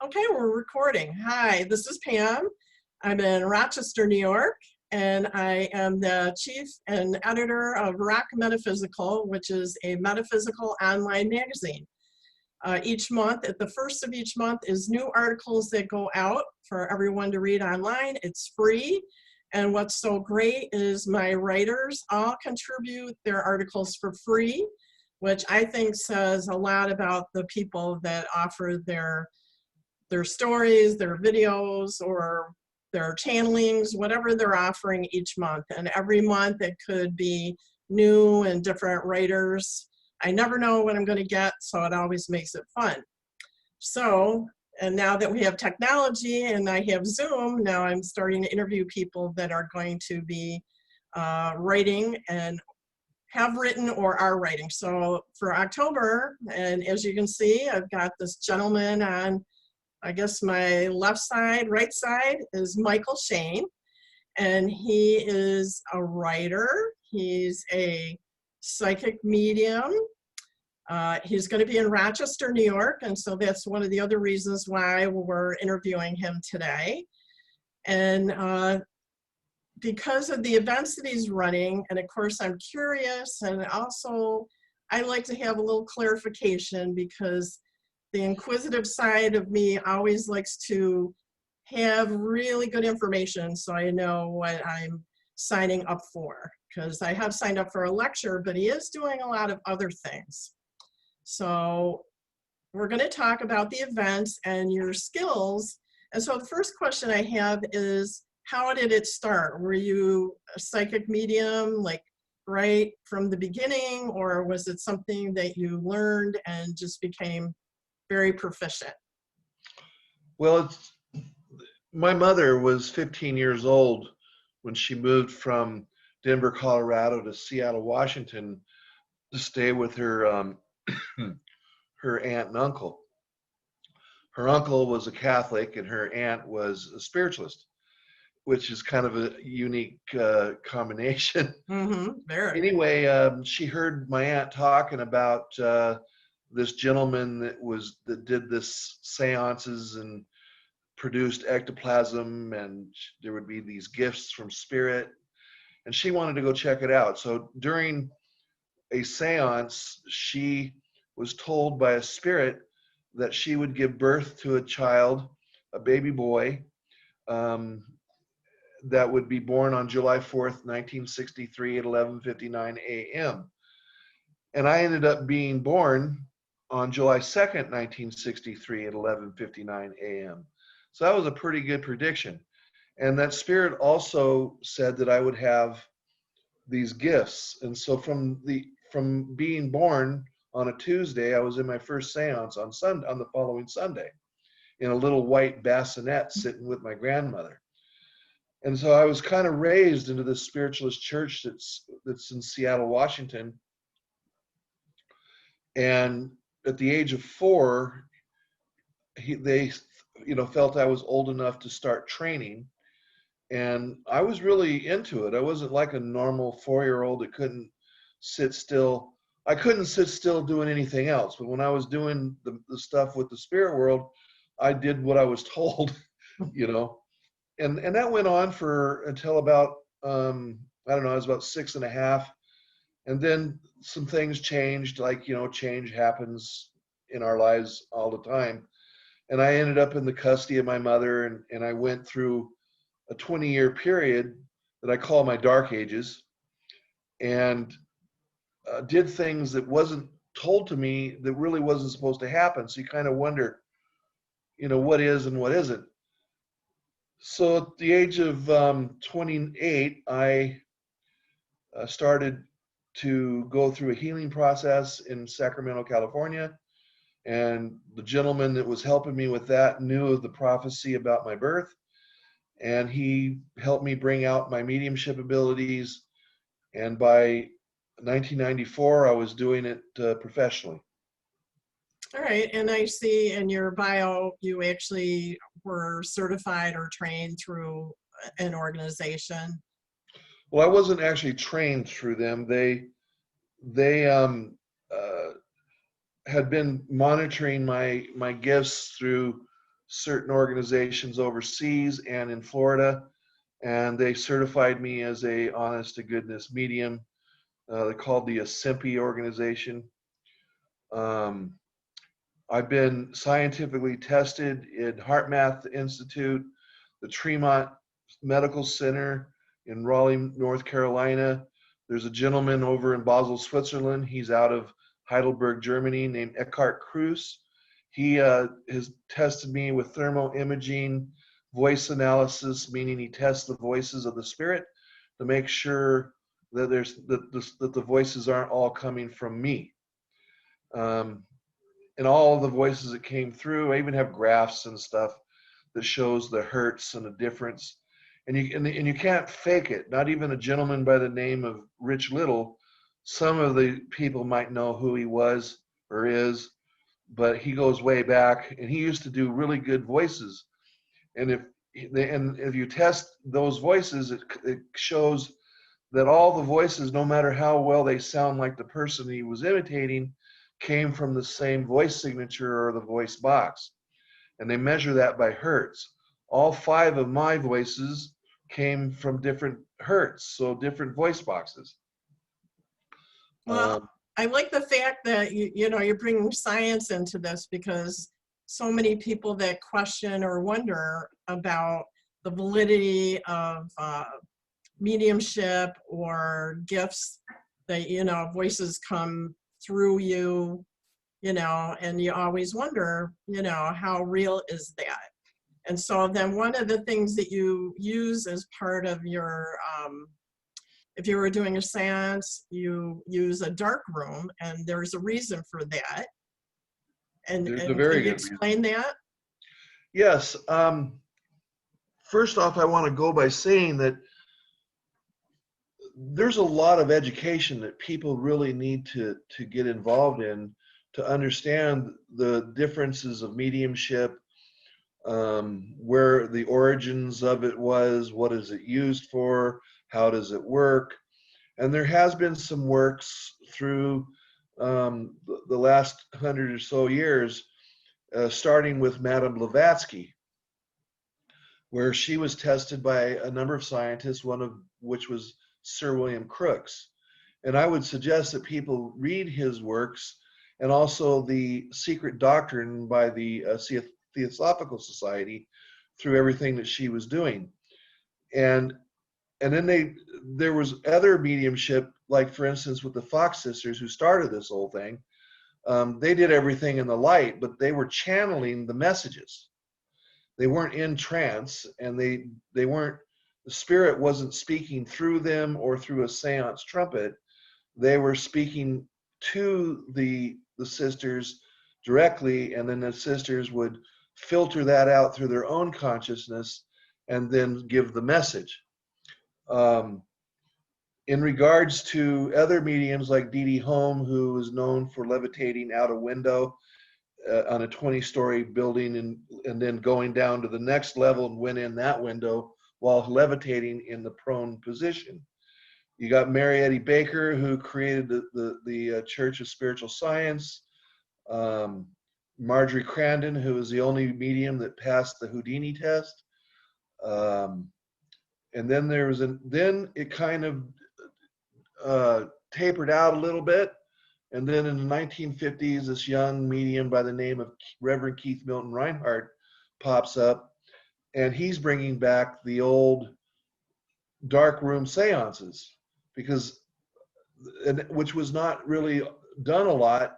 Okay, we're recording. Hi, this is Pam. I'm in Rochester, New York, and I am the chief and editor of ROC Metaphysical, which is a metaphysical online magazine. Each month, at the first of each month, is new articles that go out for everyone to read online. It's free. And what's so great is my writers all contribute their articles for free, which I think says a lot about the people that offer their stories, their videos, or their channelings, whatever they're offering each month. And every month it could be new and different writers. I never know what I'm going to get, so it always makes it fun. So, and now that we have technology and I have Zoom, now I'm starting to interview people that are going to be writing and have written or are writing. So for October, and as you can see, I've got this gentleman on, I guess my left side, right side is Mychael Shane, and he is a writer. He's a psychic medium. He's going to be in Rochester, New York, and so that's one of the other reasons why we're interviewing him today. And because of the events that he's running, and of course I'm curious, and also I like to have a little clarification because the inquisitive side of me always likes to have really good information so I know what I'm signing up for, because I have signed up for a lecture, but he is doing a lot of other things. So we're going to talk about the events and your skills. And so the first question I have is, how did it start? Were you a psychic medium, like right from the beginning, or was it something that you learned and just became very proficient? Well, my mother was 15 years old when she moved from Denver, Colorado to Seattle, Washington to stay with her her aunt and uncle. Her uncle was a Catholic and her aunt was a spiritualist, which is kind of a unique combination. Very. Anyway, she heard my aunt talking about this gentleman that did this seances and produced ectoplasm, and there would be these gifts from spirit, and she wanted to go check it out. So during a seance, she was told by a spirit that she would give birth to a child, a baby boy, that would be born on July 4th, 1963 at 11:59 a.m. And I ended up being born on July 2nd, 1963 at 11:59 a.m. So that was a pretty good prediction. And that spirit also said that I would have these gifts. And so from being born on a Tuesday, I was in my first seance on the following Sunday in a little white bassinet sitting with my grandmother. And so I was kind of raised into this spiritualist church that's in Seattle, Washington. And at the age of 4, they felt I was old enough to start training. And I was really into it. I wasn't like a normal 4-year-old that couldn't sit still. I couldn't sit still doing anything else. But when I was doing the stuff with the spirit world, I did what I was told, And that went on until about, I don't know, I was about 6.5. And then some things changed, like, change happens in our lives all the time. And I ended up in the custody of my mother, and I went through a 20-year period that I call my dark ages, and did things that wasn't told to me, that really wasn't supposed to happen. So you kind of wonder, what is and what isn't. So at the age of 28, I started to go through a healing process in Sacramento, California. And the gentleman that was helping me with that knew of the prophecy about my birth. And he helped me bring out my mediumship abilities. And by 1994, I was doing it professionally. All right, and I see in your bio, you actually were certified or trained through an organization. Well, I wasn't actually trained through them. They had been monitoring my gifts through certain organizations overseas and in Florida, and they certified me as a honest to goodness medium. They're called the Asimpi organization. Um, I've been scientifically tested in HeartMath Institute, the Tremont Medical Center in Raleigh, North Carolina. There's a gentleman over in Basel, Switzerland. He's out of Heidelberg, Germany, named Eckhart Kruse. He has tested me with thermal imaging, voice analysis, meaning he tests the voices of the spirit to make sure that that the voices aren't all coming from me. Um, and all the voices that came through, I even have graphs and stuff that shows the hertz and the difference. And you can't fake it. Not even a gentleman by the name of Rich Little. Some of the people might know who he was or is, but he goes way back, and he used to do really good voices. And if you test those voices, it shows that all the voices, no matter how well they sound like the person he was imitating, came from the same voice signature or the voice box. And they measure that by hertz. All 5 of my voices came from different hertz, so different voice boxes. Well, I like the fact that you're bringing science into this, because so many people that question or wonder about the validity of mediumship or gifts that voices come through you, and you always wonder, how real is that? And so then one of the things that you use as part of your if you were doing a seance, you use a dark room, and there's a reason for that. And There's a can very you good reason. explain that? Yes. First off, I want to go by saying that there's a lot of education that people really need to get involved in to understand the differences of mediumship, where the origins of it was, what is it used for, how does it work. And there has been some works through the last 100 or so years, starting with Madame Blavatsky, where she was tested by a number of scientists, one of which was Sir William Crookes. And I would suggest that people read his works, and also the Secret Doctrine by the Theosophical Society, through everything that she was doing. And then there was other mediumship, like for instance with the Fox sisters who started this whole thing. They did everything in the light, but they were channeling the messages. They weren't in trance, and they weren't, the spirit wasn't speaking through them or through a seance trumpet. They were speaking to the sisters directly, and then the sisters would filter that out through their own consciousness and then give the message. In regards to other mediums like Dee Dee Home, who is known for levitating out a window on a 20-story building, and then going down to the next level and went in that window while levitating in the prone position. You got Mary Eddy Baker, who created the Church of Spiritual Science. Marjorie Crandon, who is the only medium that passed the Houdini test. And then then it kind of tapered out a little bit. And then in the 1950s, this young medium by the name of Reverend Keith Milton Reinhardt pops up, and he's bringing back the old dark room seances, which was not really done a lot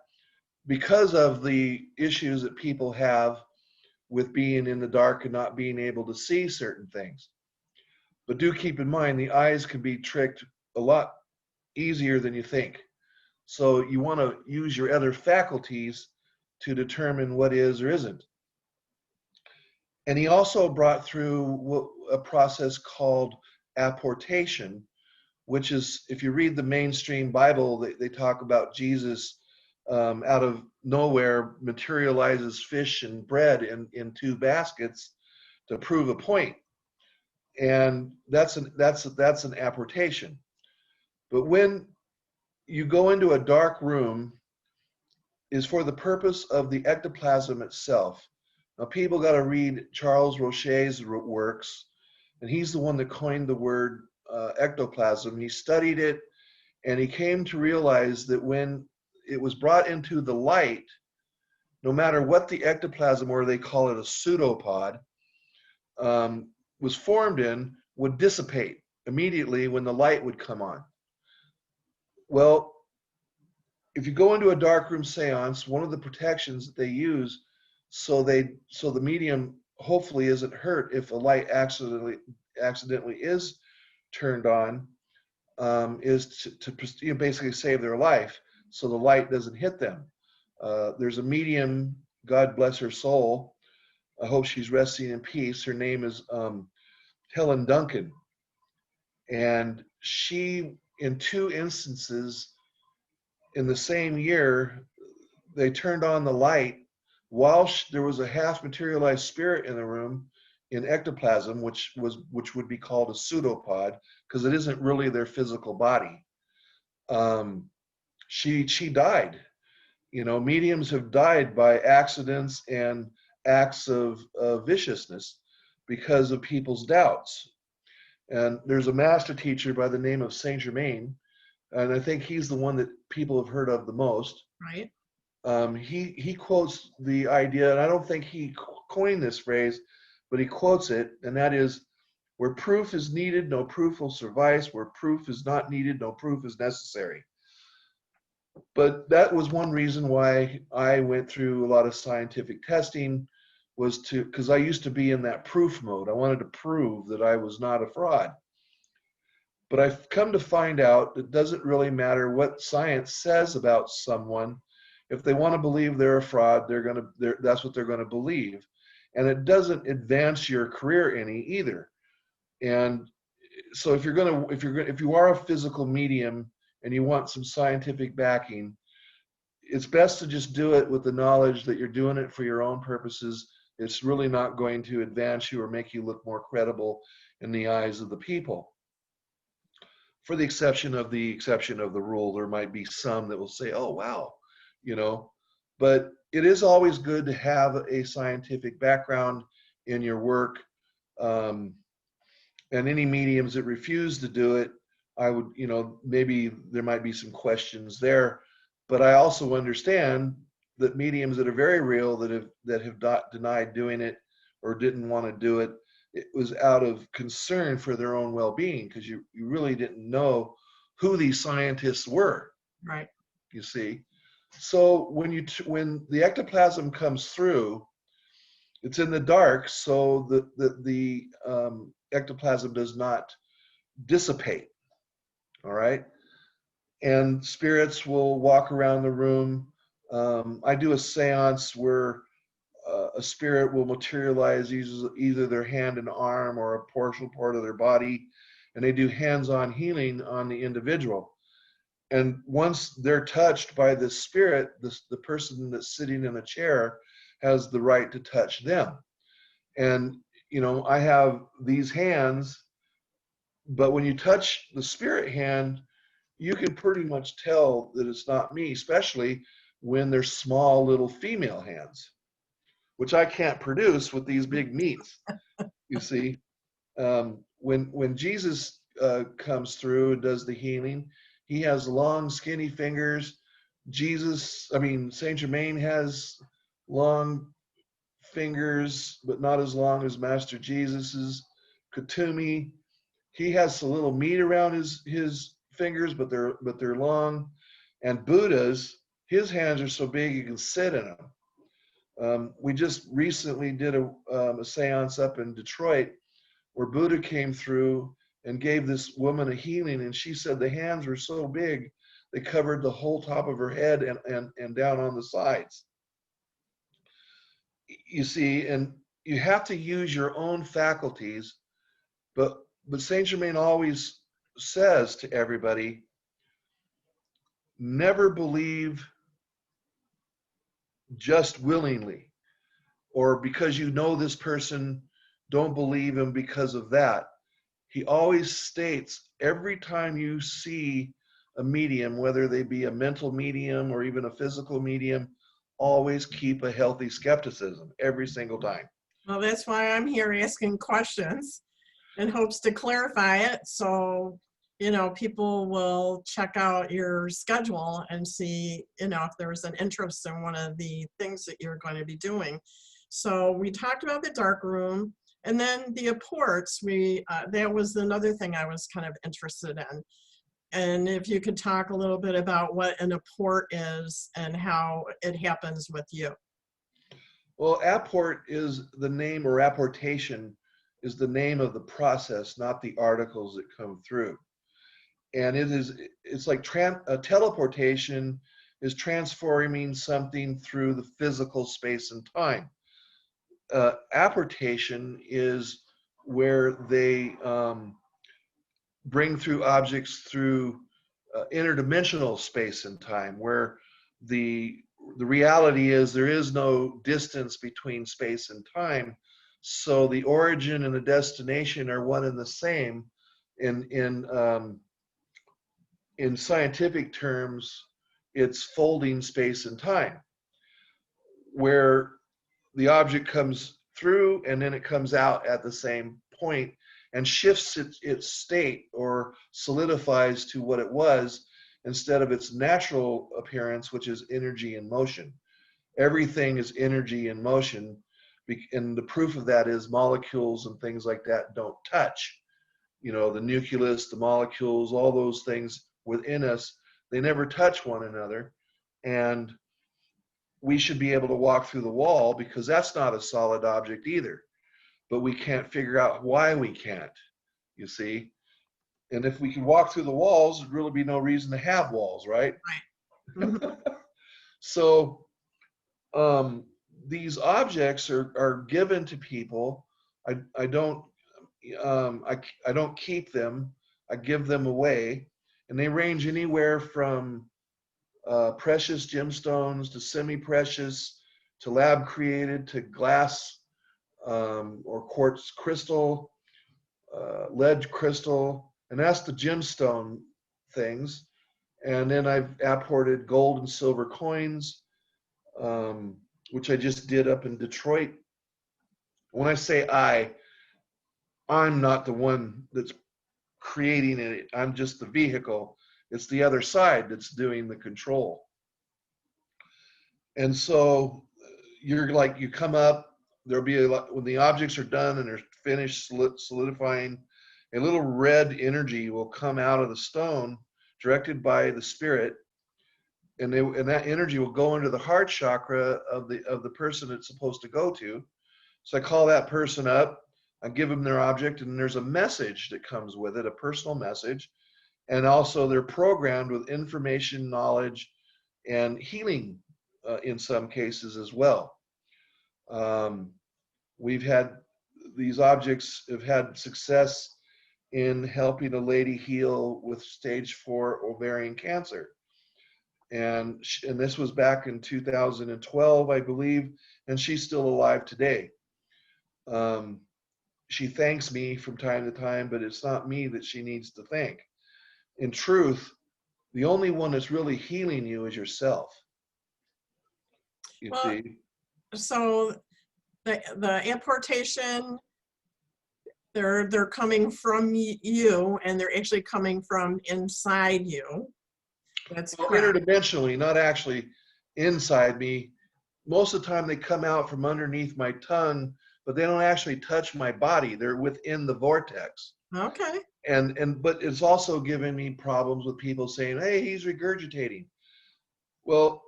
because of the issues that people have with being in the dark and not being able to see certain things. But do keep in mind, the eyes can be tricked a lot easier than you think. So you want to use your other faculties to determine what is or isn't. And he also brought through a process called apportation, which is, if you read the mainstream Bible, they talk about Jesus out of nowhere materializes fish and bread in 2 baskets to prove a point. And that's an apportation. But when you go into a dark room is for the purpose of the ectoplasm itself. Now, people got to read Charles Roche's works, and he's the one that coined the word ectoplasm. He studied it, and he came to realize that when it was brought into the light, no matter what the ectoplasm, or they call it a pseudopod, was formed in, would dissipate immediately when the light would come on. Well, if you go into a darkroom seance, one of the protections that they use so the medium hopefully isn't hurt if a light accidentally is turned on, is to basically save their life so the light doesn't hit them. There's a medium, God bless her soul, I hope she's resting in peace. Her name is Helen Duncan. And she, in 2 instances in the same year, they turned on the light while there was a half materialized spirit in the room in ectoplasm, which would be called a pseudopod, because it isn't really their physical body. She died. You know, mediums have died by accidents and acts of viciousness because of people's doubts. And there's a master teacher by the name of Saint Germain, and I think he's the one that people have heard of the most. Right. He quotes the idea, and I don't think he coined this phrase, but he quotes it, and that is, where proof is needed, no proof will suffice. Where proof is not needed, no proof is necessary. But that was one reason why I went through a lot of scientific testing, was because I used to be in that proof mode. I wanted to prove that I was not a fraud. But I've come to find out it doesn't really matter what science says about someone. If they want to believe they're a fraud, that's what they're going to believe. And it doesn't advance your career any either. And so if you are a physical medium and you want some scientific backing, it's best to just do it with the knowledge that you're doing it for your own purposes. It's really not going to advance you or make you look more credible in the eyes of the people. For the exception of the rule, there might be some that will say, oh, wow, you know, but it is always good to have a scientific background in your work. And any mediums that refuse to do it, I would, you know, maybe there might be some questions there, but I also understand that mediums that are very real that have not denied doing it or didn't want to do it, it was out of concern for their own well-being, because you really didn't know who these scientists were. Right. You see, so when the ectoplasm comes through, it's in the dark, so the ectoplasm does not dissipate. All right, and spirits will walk around the room. I do a seance where a spirit will materialize either their hand and arm or a partial part of their body, and they do hands-on healing on the individual. And once they're touched by this spirit, the person that's sitting in a chair has the right to touch them. And, you know, I have these hands, but when you touch the spirit hand, you can pretty much tell that it's not me, especially when they're small little female hands, which I can't produce with these big meats. You see, when Jesus comes through and does the healing, he has long, skinny fingers. Saint Germain has long fingers, but not as long as Master Jesus's. Katumi, he has a little meat around his fingers, but they're long. And Buddha's, his hands are so big you can sit in them. We just recently did a seance up in Detroit where Buddha came through and gave this woman a healing, and she said the hands were so big they covered the whole top of her head and down on the sides. You see, and you have to use your own faculties, but Saint Germain always says to everybody, never believe just willingly, or because you know this person, don't believe him because of that. He always states, every time you see a medium, whether they be a mental medium or even a physical medium, always keep a healthy skepticism every single time. Well, that's why I'm here asking questions in hopes to clarify it. So, you know, people will check out your schedule and see, you know, if there's an interest in one of the things that you're going to be doing. So we talked about the dark room, and then the apports. That was another thing I was kind of interested in. And if you could talk a little bit about what an apport is and how it happens with you. Well, apport is the name, or apportation is the name of the process, not the articles that come through. And it's like teleportation is transforming something through the physical space and time. Apportation is where they bring through objects through interdimensional space and time, where the reality is there is no distance between space and time, so the origin and the destination are one and the same. In scientific terms, it's folding space and time, where the object comes through and then it comes out at the same point and shifts its state, or solidifies to what it was instead of its natural appearance, which is energy and motion. Everything is energy and motion, and the proof of that is molecules and things like that don't touch. You know, the nucleus, the molecules, all those things within us, they never touch one another. And we should be able to walk through the wall, because that's not a solid object either. But we can't figure out why we can't, you see. And if we can walk through the walls, there'd really be no reason to have walls, right? Right. Mm-hmm. So these objects are given to people. I don't keep them. I give them away, and they range anywhere from precious gemstones to semi-precious to lab created to glass or quartz crystal, lead crystal, and that's the gemstone things. And then I've apported gold and silver coins, which I just did up in Detroit. When I say I'm not the one that's creating it. I'm just the vehicle. It's the other side that's doing the control. And so you come up, there'll be when the objects are done and they're finished solidifying, a little red energy will come out of the stone, directed by the spirit, and that energy will go into the heart chakra of the person it's supposed to go to. So I call that person up, I give them their object, and there's a message that comes with it, a personal message. And also they're programmed with information, knowledge, and healing in some cases as well. These objects have had success in helping a lady heal with stage 4 ovarian cancer. And this was back in 2012, I believe, and she's still alive today. She thanks me from time to time, but it's not me that she needs to thank. In truth, the only one that's really healing you is yourself. You see? So the importation, they're coming from you, and they're actually coming from inside you. That's correct. Interdimensionally, not actually inside me. Most of the time they come out from underneath my tongue, but they don't actually touch my body. They're within the vortex. Okay. But it's also given me problems with people saying, hey, he's regurgitating. Well,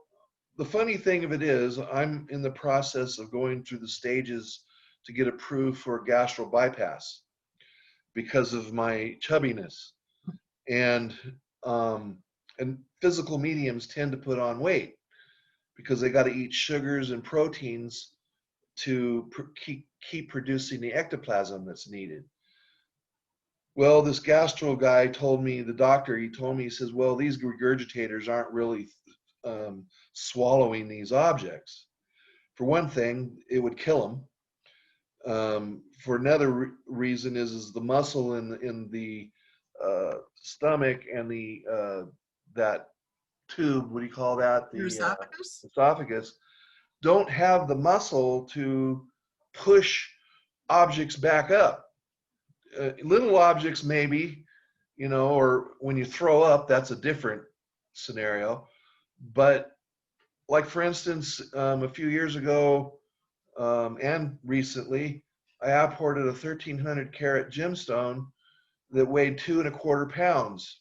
the funny thing of it is, I'm in the process of going through the stages to get approved for gastral bypass because of my chubbiness. And physical mediums tend to put on weight because they got to eat sugars and proteins to keep producing the ectoplasm that's needed. Well, this gastro guy told me, the doctor, he says, well, these regurgitators aren't really swallowing these objects. For one thing, it would kill them. For another reason is the muscle in the stomach and that tube, what do you call that? The Your esophagus? esophagus don't have the muscle to push objects back up. Little objects maybe, or when you throw up, that's a different scenario. But like for instance, a few years ago and recently, I apported a 1,300 carat gemstone that weighed 2¼ pounds.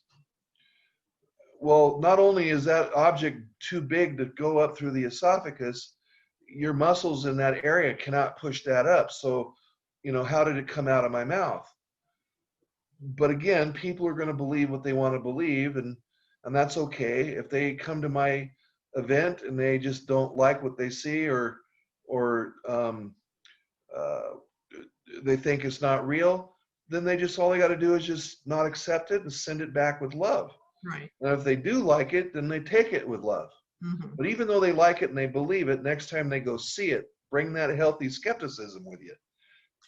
Well, not only is that object too big to go up through the esophagus, your muscles in that area cannot push that up. So, how did it come out of my mouth? But again, people are going to believe what they want to believe, and that's okay. If they come to my event and they just don't like what they see, or uh, they think it's not real, then all they got to do is just not accept it and send it back with love. Right. And if they do like it, then they take it with love. Mm-hmm. But even though they like it and they believe it, next time they go see it, bring that healthy skepticism with you.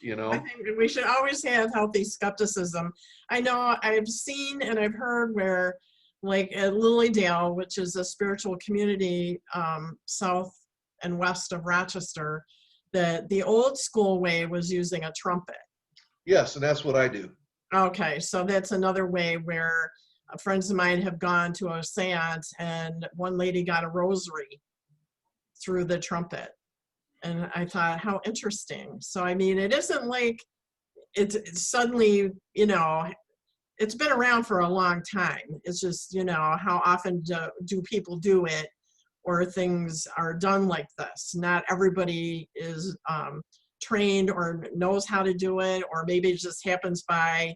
I think we should always have healthy skepticism. I know I've seen and I've heard where, like at Lilydale, which is a spiritual community south and west of Rochester, that the old school way was using a trumpet. Yes, and that's what I do. Okay, so that's another way where friends of mine have gone to a seance and one lady got a rosary through the trumpet. And I thought, how interesting. So, I mean, it isn't like it's suddenly, it's been around for a long time. It's just, how often do people do it, or things are done like this? Not everybody is trained or knows how to do it, or maybe it just happens by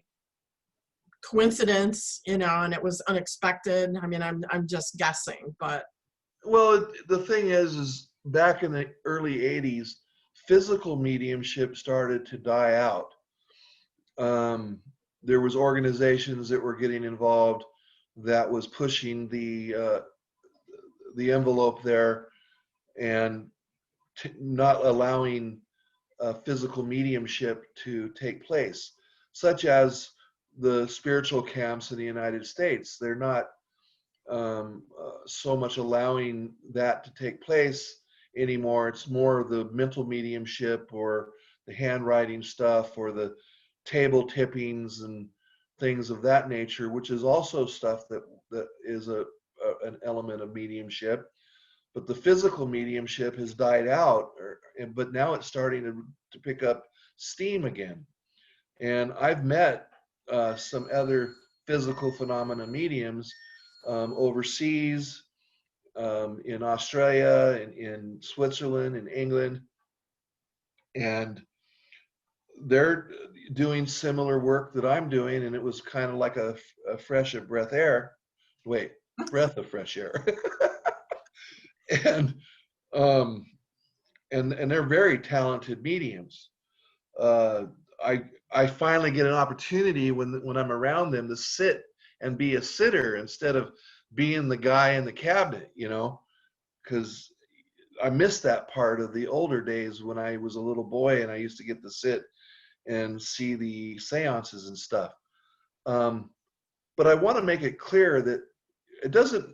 coincidence, and it was unexpected. I mean, I'm just guessing, but. Well, the thing is back in the early 80s, physical mediumship started to die out. There was organizations that were getting involved that was pushing the envelope there and not allowing physical mediumship to take place, such as the spiritual camps in the United States. They're not so much allowing that to take place anymore. It's more of the mental mediumship or the handwriting stuff or the table tippings and things of that nature, which is also stuff that is an element of mediumship. But the physical mediumship has died out, but now it's starting to pick up steam again. And I've met some other physical phenomena mediums overseas, in Australia, in Switzerland, in England, and they're doing similar work that I'm doing, and it was kind of like a breath of fresh air. and they're very talented mediums. I finally get an opportunity when I'm around them to sit and be a sitter instead of being the guy in the cabinet, because I missed that part of the older days when I was a little boy and I used to get to sit and see the seances and stuff. But I want to make it clear that it doesn't,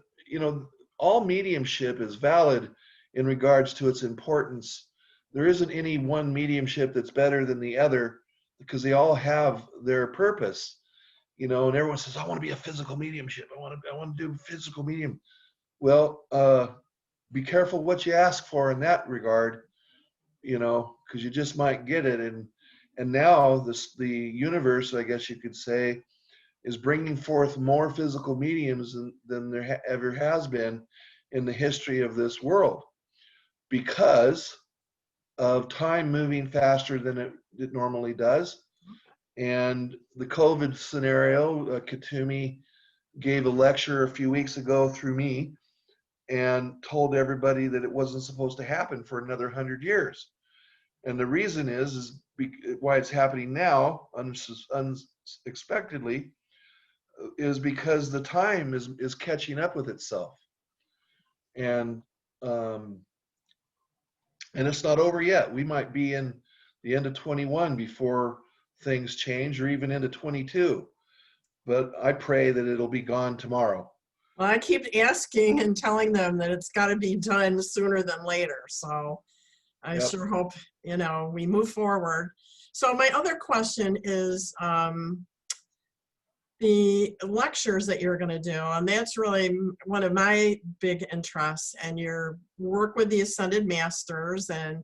all mediumship is valid in regards to its importance. There isn't any one mediumship that's better than the other because they all have their purpose, and everyone says, I want to be a physical mediumship. I want to do physical medium. Well, be careful what you ask for in that regard, because you just might get it. And now the universe, I guess you could say, is bringing forth more physical mediums than there ever has been in the history of this world, because of time moving faster than it normally does. And the COVID scenario, Katumi gave a lecture a few weeks ago through me and told everybody that it wasn't supposed to happen for another 100 years. And the reason is why it's happening now unexpectedly is because the time is catching up with itself. And it's not over yet. We might be in the end of 21 before things change, or even into 22. But I pray that it'll be gone tomorrow. Well, I keep asking and telling them that it's got to be done sooner than later. So I Yep. sure hope, we move forward. So my other question is the lectures that you're going to do, and that's really one of my big interests, and your work with the Ascended Masters. And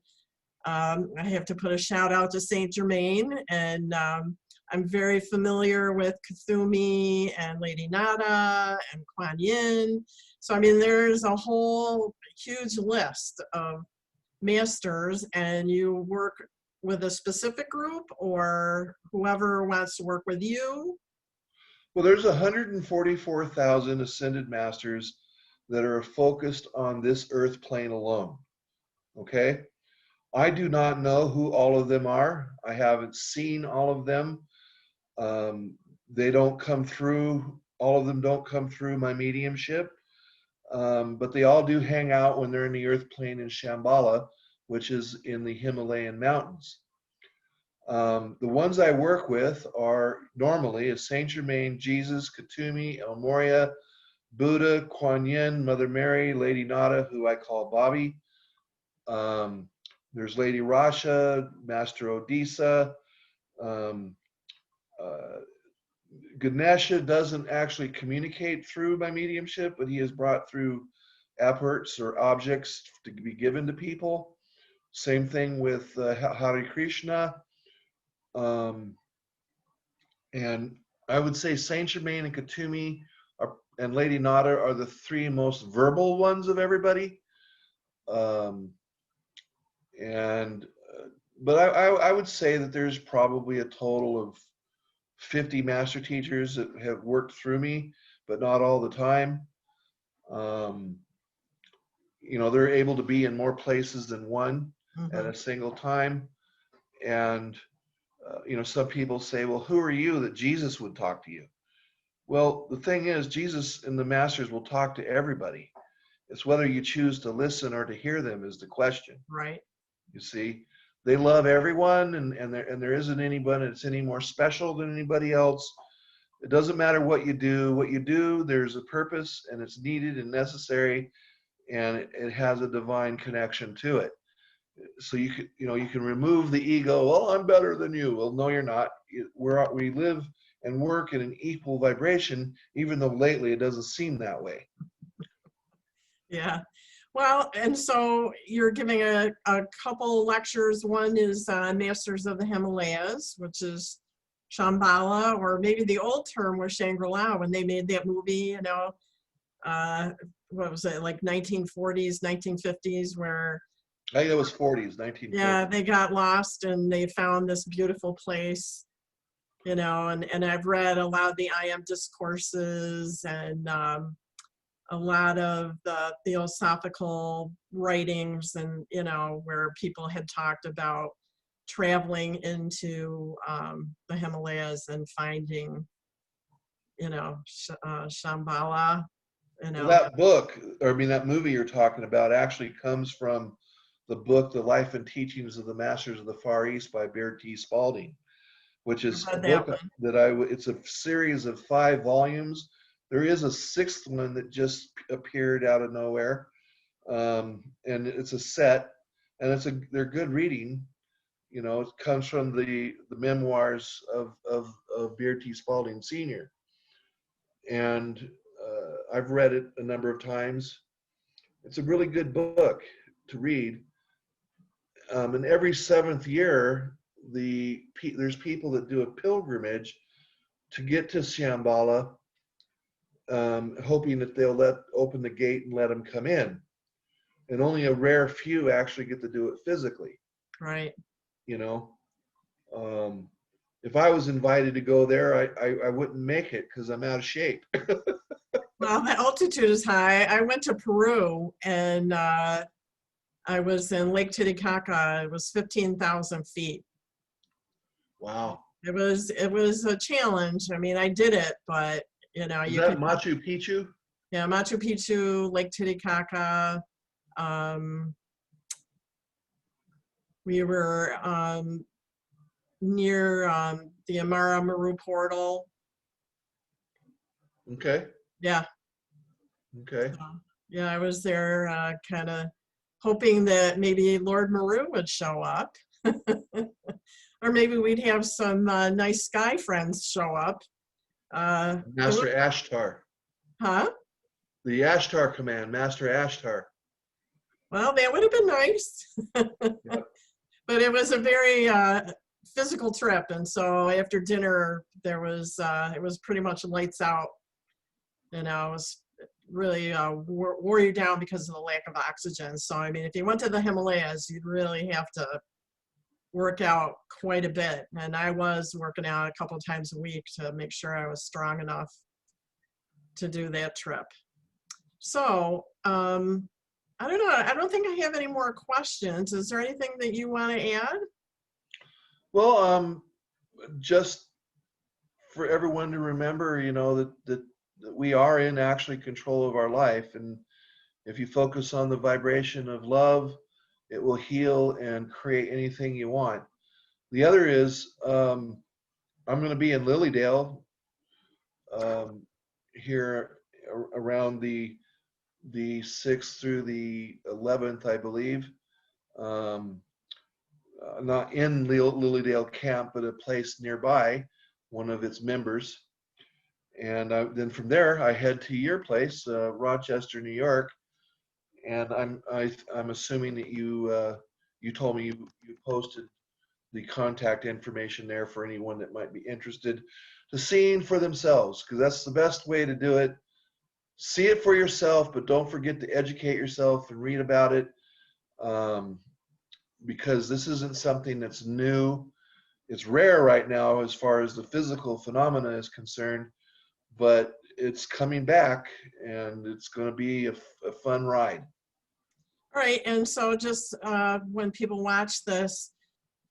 I have to put a shout out to Saint Germain, and I'm very familiar with Kuthumi and Lady Nada and Kuan Yin. So, I mean, there's a whole huge list of masters, and you work with a specific group or whoever wants to work with you. Well, there's 144,000 ascended masters that are focused on this earth plane alone. Okay? I do not know who all of them are. I haven't seen all of them. They don't come through, all of them don't come through my mediumship. But they all do hang out when they're in the earth plane in Shambhala, which is in the Himalayan mountains. The ones I work with are normally Saint Germain, Jesus, Kuthumi, El Morya, Buddha, Kuan Yin, Mother Mary, Lady Nada, who I call Bobby. There's Lady Rasha, Master Odisha. Ganesha doesn't actually communicate through my mediumship, but he is brought through apperts or objects to be given to people. Same thing with Hare Krishna. And I would say Saint Germain and Kuthumi and Lady Nada are the three most verbal ones of everybody. But I would say that there's probably a total of 50 master teachers that have worked through me, but not all the time. They're able to be in more places than one at a single time. And, some people say, well, who are you that Jesus would talk to you? Well, the thing is, Jesus and the masters will talk to everybody. It's whether you choose to listen or to hear them is the question. Right. You see, they love everyone, and there isn't anybody that's any more special than anybody else. It doesn't matter what you do. What you do, there's a purpose, and it's needed and necessary, and it has a divine connection to it. So you can remove the ego. Well, I'm better than you. Well, no, you're not. We live and work in an equal vibration, even though lately it doesn't seem that way. Yeah. Well, and so you're giving a couple lectures. One is Masters of the Himalayas, which is Shambhala, or maybe the old term was Shangri-La when they made that movie, what was it, like 1940s, 1950s, where I think it was 40s, 1940s. Yeah, they got lost and they found this beautiful place, and I've read a lot of the I Am discourses and a lot of the theosophical writings, and where people had talked about traveling into the Himalayas and finding Shambhala. Well, that book, or that movie you're talking about, actually comes from the book The Life and Teachings of the Masters of the Far East by Beard T. Spalding, which is a book that it's a series of 5 volumes. There is a 6th one that just appeared out of nowhere, and it's a set, and they're good reading. It comes from the memoirs of Beard T. Spalding Sr. And I've read it a number of times. It's a really good book to read. And every 7th year, there's people that do a pilgrimage to get to Shambhala, hoping that they'll open the gate and let them come in. And only a rare few actually get to do it physically. Right. If I was invited to go there, I wouldn't make it because I'm out of shape. Well, the altitude is high. I went to Peru, and I was in Lake Titicaca. It was 15,000 feet. Wow. It was a challenge. I mean, I did it, but Is that Machu Picchu? Yeah, Machu Picchu, Lake Titicaca. We were near the Amara Maru portal. Okay. Yeah. Okay. So, yeah, I was there kind of hoping that maybe Lord Maru would show up. Or maybe we'd have some nice sky friends show up. It was, Master Ashtar. huh? The Ashtar command, Master Ashtar. Well, that would have been nice. Yep. But it was a very physical trip, and so after dinner, there was it was pretty much lights out. You know, it was really wore you down because of the lack of oxygen. So, I mean, if you went to the Himalayas, you'd really have to work out quite a bit. And I was working out a couple of times a week to make sure I was strong enough to do that trip. So, I don't know. I don't think I have any more questions. Is there anything that you want to add? Well, just for everyone to remember, you know, that we are in actually control of our life. And if you focus on the vibration of love, it will heal and create anything you want. The other is, I'm going to be in Lilydale here around the 6th through the 11th, I believe. Not in Lilydale camp, but a place nearby, one of its members. And then from there, I head to your place, Rochester, New York. And I'm assuming that you told me you posted the contact information there for anyone that might be interested to seeing for themselves, because that's the best way to do it. See it for yourself, but don't forget to educate yourself and read about it, because this isn't something that's new. It's rare right now as far as the physical phenomena is concerned, but it's coming back, and it's going to be a fun ride. All right, and so just when people watch this,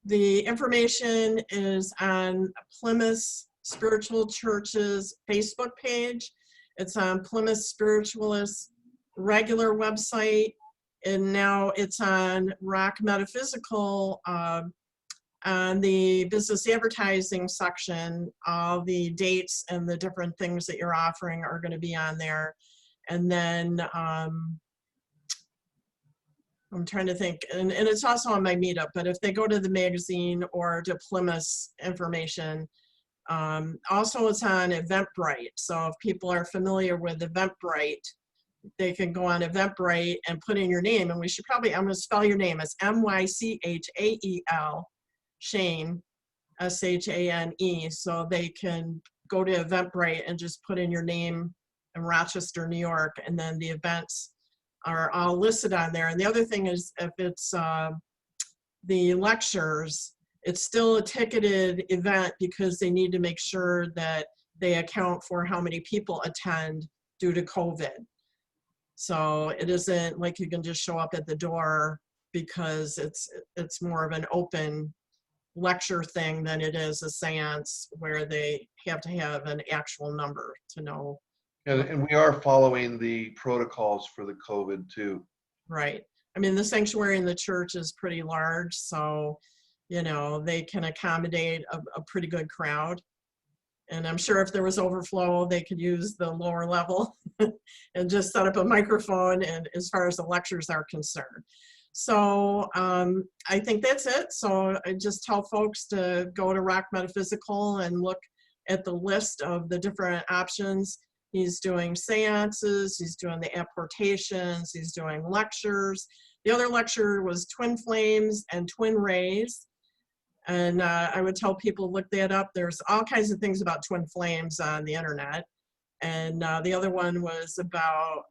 the information is on Plymouth Spiritual Church's Facebook page. It's on Plymouth Spiritualist regular website, and now it's on ROC Metaphysical on the business advertising section. All the dates and the different things that you're offering are going to be on there. And then I'm trying to think, and it's also on my meetup, but if they go to the magazine or to Plymouth's information, also it's on Eventbrite. So if people are familiar with Eventbrite, they can go on Eventbrite and put in your name, and we should probably, I'm going to spell your name. It's Mychael Shane, Shane. So they can go to Eventbrite and just put in your name in Rochester, New York, and then the events are all listed on there. And the other thing is, if it's the lectures, it's still a ticketed event because they need to make sure that they account for how many people attend due to COVID. So it isn't like you can just show up at the door, because it's more of an open lecture thing than it is a seance where they have to have an actual number to know. And we are following the protocols for the COVID too. Right. I mean, the sanctuary in the church is pretty large, so, you know, they can accommodate a pretty good crowd. And I'm sure if there was overflow, they could use the lower level and just set up a microphone, and as far as the lectures are concerned. So I think that's it. So I just tell folks to go to ROC Metaphysical and look at the list of the different options. He's doing seances, he's doing the apportations, he's doing lectures. The other lecture was twin flames and twin rays. And I would tell people, look that up. There's all kinds of things about twin flames on the internet. And the other one was about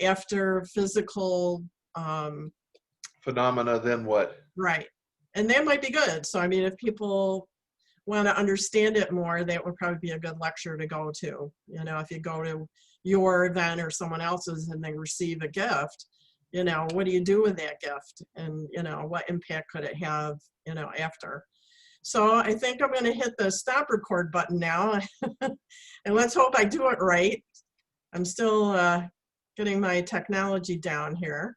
after physical phenomena, then what? Right. And that might be good. So, I mean, if people want to understand it more, that would probably be a good lecture to go to. You know, if you go to your event or someone else's and they receive a gift, you know, what do you do with that gift? And, you know, what impact could it have, you know, after? So I think I'm going to hit the stop record button now. And let's hope I do it right. I'm still getting my technology down here.